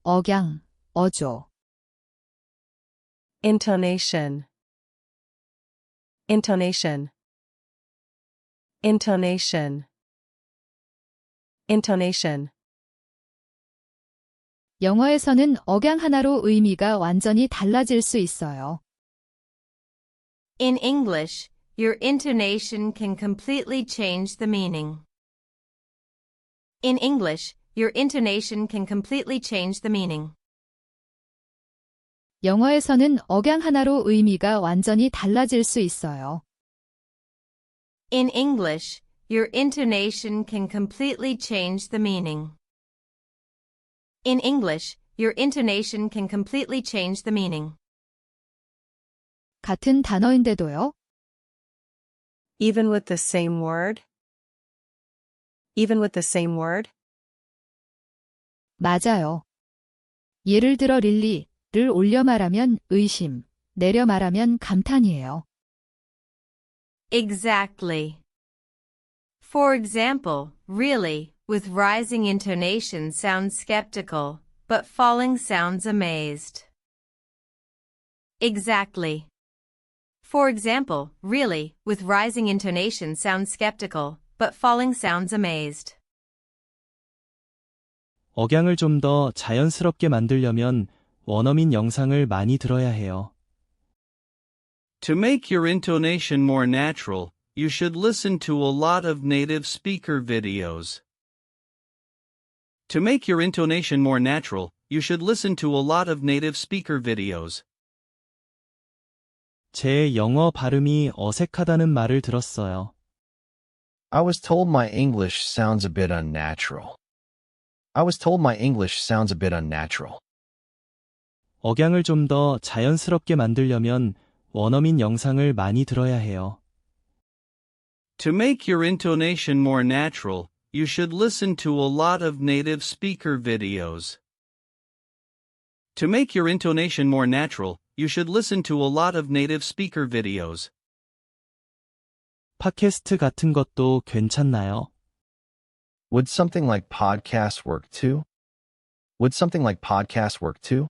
억양, 어조. intonation, intonation, intonation, intonation. 영어에서는 억양 하나로 의미가 완전히 달라질 수 있어요. In English, your intonation can completely change the meaning. In English, your intonation can completely change the meaning. 영어에서는 억양 하나로 의미가 완전히 달라질 수 있어요. In English, your intonation can completely change the meaning. In English, your intonation can completely change the meaning. 같은 단어인데도요. Even with the same word? Even with the same word? 맞아요. 예를 들어 릴리를 올려 말하면 의심, 내려 말하면 감탄이에요. Exactly. For example, really, with rising intonation sounds skeptical, but falling sounds amazed. Exactly. For example, really, with rising intonation sounds skeptical, but falling sounds amazed. 억양을 좀 더 자연스럽게 만들려면 원어민 영상을 많이 들어야 해요. To make your intonation more natural, you should listen to a lot of native speaker videos. To make your intonation more natural, you should listen to a lot of native speaker videos. 제 영어 발음이 어색하다는 말을 들었어요. I was told my English sounds a bit unnatural. I was told my English sounds a bit unnatural. 억양을 좀 더 자연스럽게 만들려면 원어민 영상을 많이 들어야 해요. To make your intonation more natural, you should listen to a lot of native speaker videos. To make your intonation more natural, you should listen to a lot of native speaker videos. 팟캐스트 같은 것도 괜찮나요? Would something like podcasts work too? Would something like podcasts work too?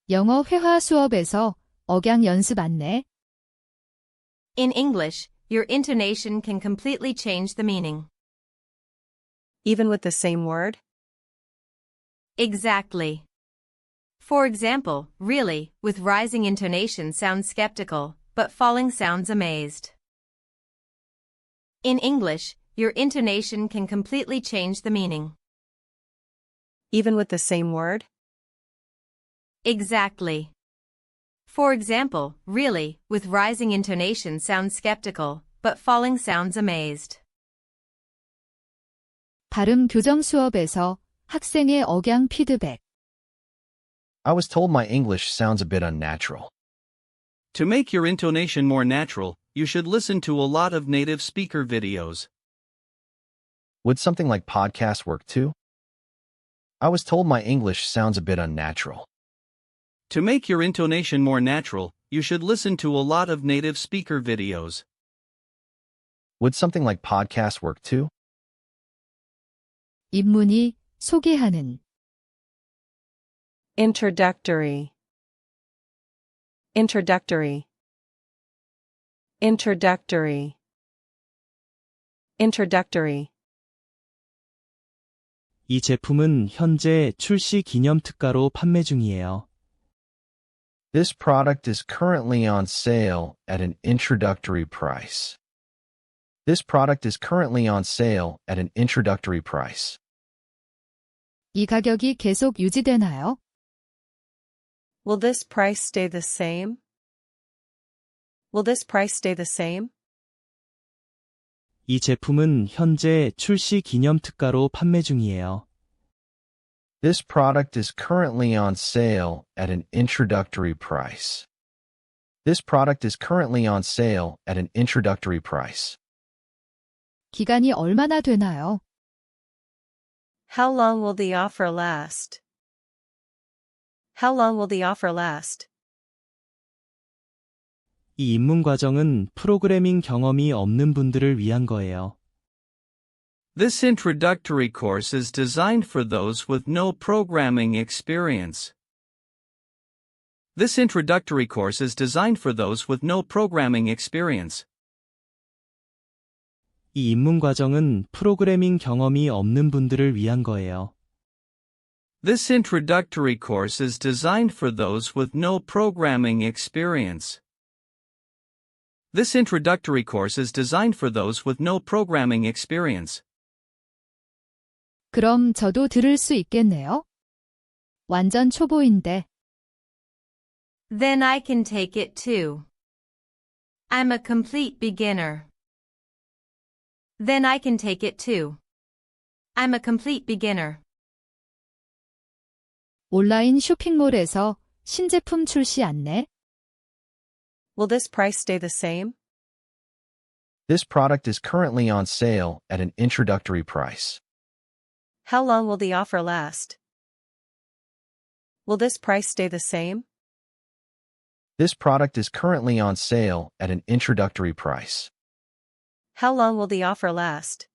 영어 회화 수업에서 억양 연습 안내. In English, your intonation can completely change the meaning. Even with the same word? Exactly. For example, really, with rising intonation sounds skeptical, but falling sounds amazed. In English, your intonation can completely change the meaning. Even with the same word? Exactly. For example, really, with rising intonation sounds skeptical, but falling sounds amazed. 발음 교정 수업에서 학생의 억양 피드백. I was told my English sounds a bit unnatural. To make your intonation more natural, you should listen to a lot of native speaker videos. Would something like podcasts work too? I was told my English sounds a bit unnatural. To make your intonation more natural, you should listen to a lot of native speaker videos. Would something like podcasts work too? 입문이 소개하는. Introductory, introductory, introductory, introductory. 이 제품은 현재 출시 기념 특가로 판매 중이에요. This product is currently on sale at an introductory price. This product is currently on sale at an introductory price. 이 가격이 계속 유지되나요? Will this price stay the same? Will this price stay the same? 이 제품은 현재 출시 기념 특가로 판매 중이에요. This product is currently on sale at an introductory price. This product is currently on sale at an introductory price. 기간이 얼마나 되나요? How long will the offer last? How long will the offer last? 이 입문 과정은 프로그래밍 경험이 없는 분들을 위한 거예요. This introductory course is designed for those with no programming experience. This introductory course is designed for those with no programming experience. 이 입문 과정은 프로그래밍 경험이 없는 분들을 위한 거예요. This introductory course is designed for those with no programming experience. This introductory course is designed for those with no programming experience. 그럼 저도 들을 수 있겠네요? 완전 초보인데. Then I can take it too. I'm a complete beginner. Then I can take it too. I'm a complete beginner. 온라인 쇼핑몰에서 신제품 출시 안내? Will this price stay the same? This product is currently on sale at an introductory price. How long will the offer last? Will this price stay the same? This product is currently on sale at an introductory price. How long will the offer last?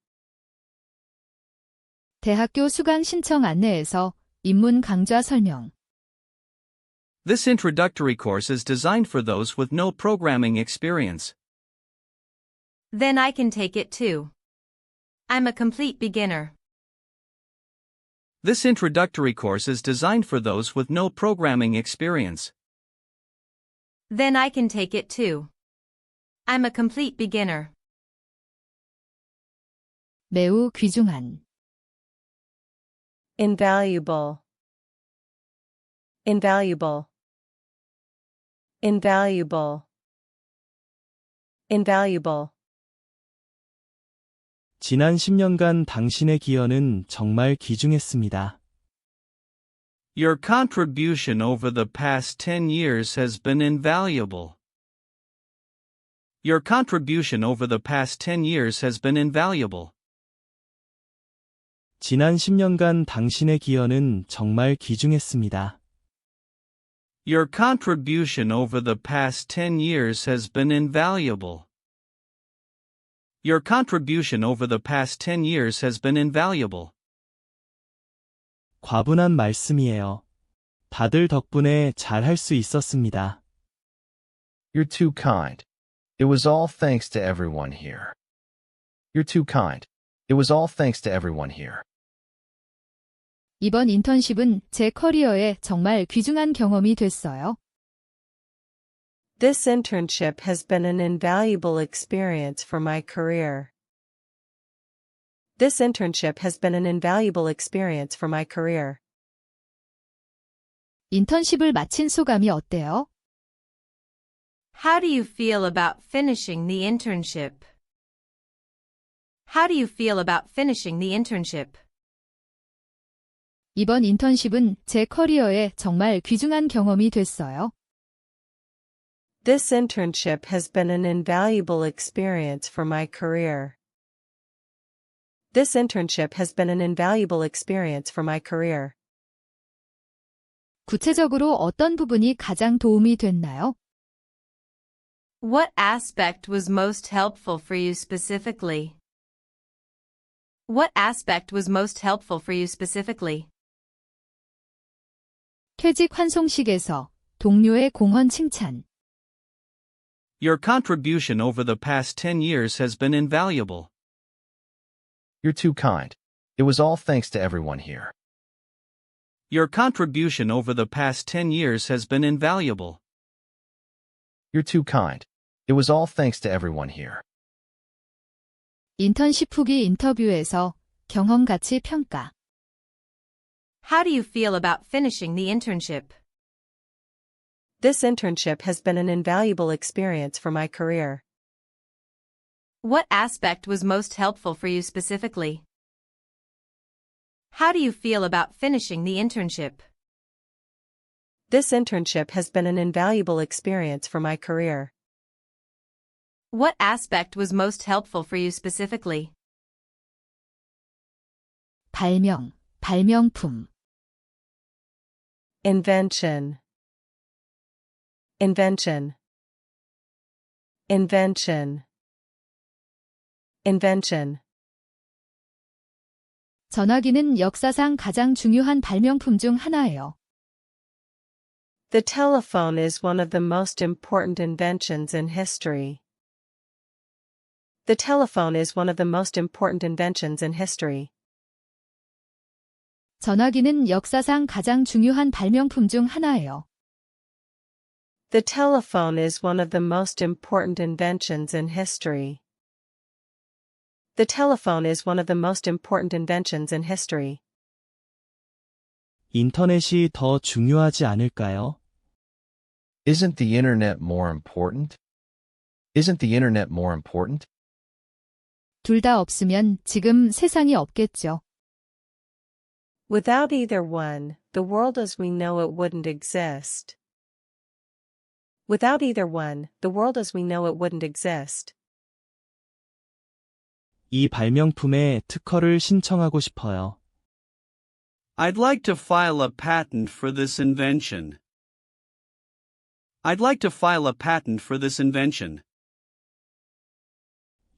대학교 수강 신청 안내에서 입문 강좌 설명. This introductory course is designed for those with no programming experience. Then I can take it too. I'm a complete beginner. This introductory course is designed for those with no programming experience. Then I can take it too. I'm a complete beginner. 매우 귀중한. Invaluable. Invaluable. Invaluable. Invaluable. 지난 10년간 당신의 기여는 정말 귀중했습니다. Your contribution over the past 10 years has been invaluable. Your contribution over the past 10 years has been invaluable. 지난 10년간 당신의 기여는 정말 귀중했습니다. Your contribution over the past 10 years has been invaluable. Your contribution over the past 10 years has been invaluable. 과분한 말씀이에요. 다들 덕분에 잘할 수 있었습니다. You're too kind. It was all thanks to everyone here. You're too kind. It was all thanks to everyone here. 이번 인턴십은 제 커리어에 정말 귀중한 경험이 됐어요. This internship has been an invaluable experience for my career. This internship has been an invaluable experience for my career. 인턴십을 마친 소감이 어때요? How do you feel about finishing the internship? How do you feel about finishing the internship? 이번 인턴십은 제 커리어에 정말 귀중한 경험이 됐어요. This internship has been an invaluable experience for my career. This internship has been an invaluable experience for my career. 구체적으로 어떤 부분이 가장 도움이 됐나요? What aspect was most helpful for you specifically? What aspect was most helpful for you specifically? 퇴직 환송식에서 동료의 공헌 칭찬. Your contribution over the past 10 years has been invaluable. You're too kind. It was all thanks to everyone here. Your contribution over the past 10 years has been invaluable. You're too kind. It was all thanks to everyone here. 인턴십 후기 인터뷰에서 경험 가치 평가. How do you feel about finishing the internship? This internship has been an invaluable experience for my career. What aspect was most helpful for you specifically? How do you feel about finishing the internship? This internship has been an invaluable experience for my career. What aspect was most helpful for you specifically? 발명, 발명품. Invention. Invention. Invention. Invention. 전화기는 역사상 가장 중요한 발명품 중 하나예요. The telephone is one of the most important inventions in history. The telephone is one of the most important inventions in history. 전화기는 역사상 가장 중요한 발명품 중 하나예요. The telephone is one of the most important inventions in history. The telephone is one of the most important inventions in history. 인터넷이 더 중요하지 않을까요? Isn't the internet more important? Isn't the internet more important? 둘 다 없으면 지금 세상이 없겠죠. Without either one, the world as we know it wouldn't exist. Without either one, the world as we know it wouldn't exist. 이 발명품에 특허를 신청하고 싶어요. I'd like to file a patent for this invention. I'd like to file a patent for this invention.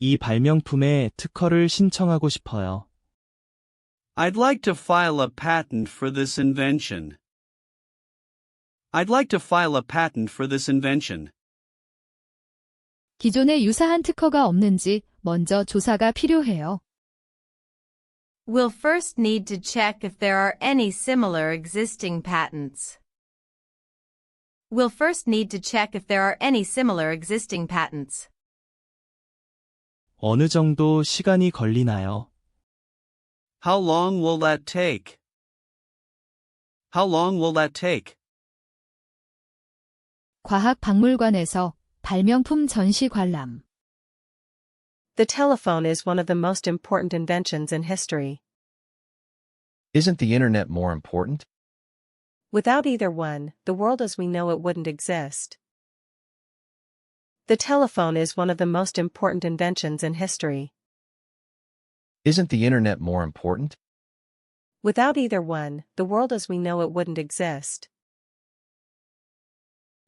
이 발명품에 특허를 신청하고 싶어요. I'd like to file a patent for this invention. I'd like to file a patent for this invention. 기존에 유사한 특허가 없는지 먼저 조사가 필요해요. We'll first need to check if there are any similar existing patents. We'll first need to check if there are any similar existing patents. 어느 정도 시간이 걸리나요? How long will that take? How long will that take? 과학박물관에서 발명품 전시 관람. The telephone is one of the most important inventions in history. Isn't the internet more important? Without either one, the world as we know it wouldn't exist. The telephone is one of the most important inventions in history. Isn't the internet more important? Without either one, the world as we know it wouldn't exist.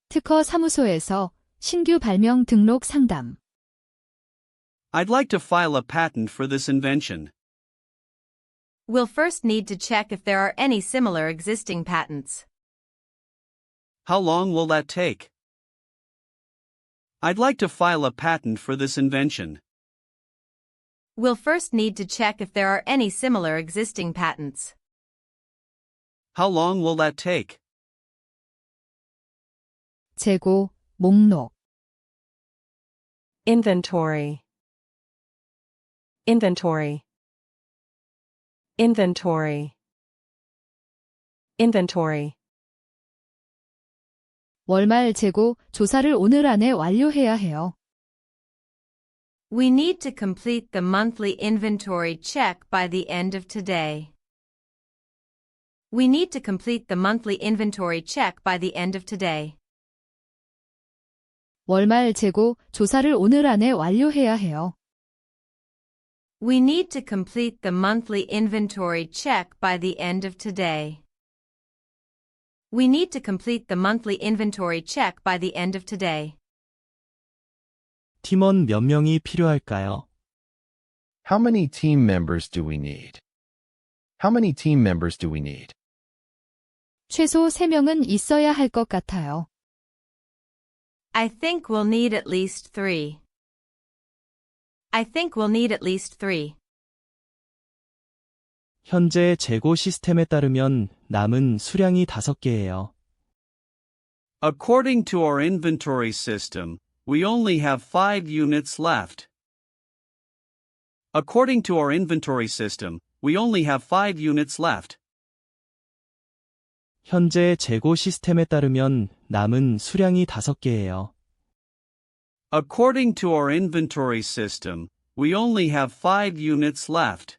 특허 사무소에서 신규 발명 등록 상담. I'd like to file a patent for this invention. We'll first need to check if there are any similar existing patents. How long will that take? I'd like to file a patent for this invention. We'll first need to check if there are any similar existing patents. How long will that take? 재고, 목록. Inventory. Inventory. Inventory. Inventory. 월말 재고 조사를 오늘 안에 완료해야 해요. We need to complete the monthly inventory check by the end of today. We need to complete the monthly inventory check by the end of today. 월말 재고 조사를 오늘 안에 완료해야 해요. We need to complete the monthly inventory check by the end of today. We need to complete the monthly inventory check by the end of today. 팀원 몇 명이 필요할까요? How many team members do we need? How many team members do we need? 최소 3명은 있어야 할 것 같아요. I think we'll need at least 3. I think we'll need at least 3. 현재 재고 시스템에 따르면 남은 수량이 5개예요. According to our inventory system, we only have 5 units left. According to our inventory system, we only have 5 units left. 현재 재고 시스템에 따르면 남은 수량이 5개예요. According to our inventory system, we only have 5 units left.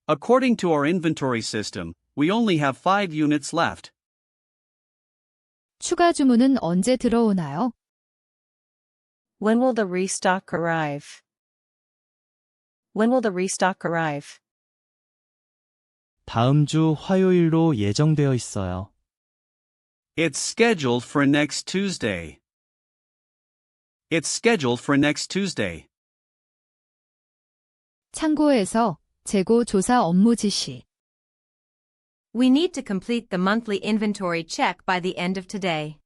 According to our inventory system, we only have 5 units left. 추가 주문은 언제 들어오나요? When will the restock arrive? When will the restock arrive? 다음 주 화요일로 예정되어 있어요. It's scheduled for next Tuesday. It's scheduled for next Tuesday. 창고에서 재고 조사 업무 지시. We need to complete the monthly inventory check by the end of today.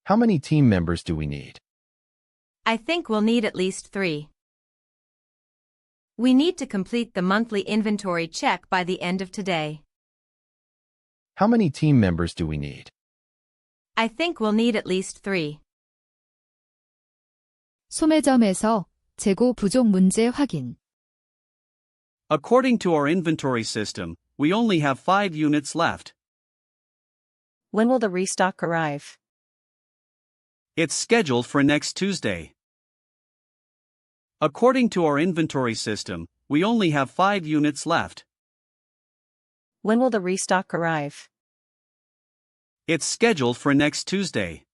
How many team members do we need? I think we'll need at least 3. We need to complete the monthly inventory check by the end of today. How many team members do we need? I think we'll need at least 3. 소매점에서 재고 부족 문제 확인. According to our inventory system, we only have 5 units left. When will the restock arrive? It's scheduled for next Tuesday. According to our inventory system, we only have 5 units left. When will the restock arrive? It's scheduled for next Tuesday.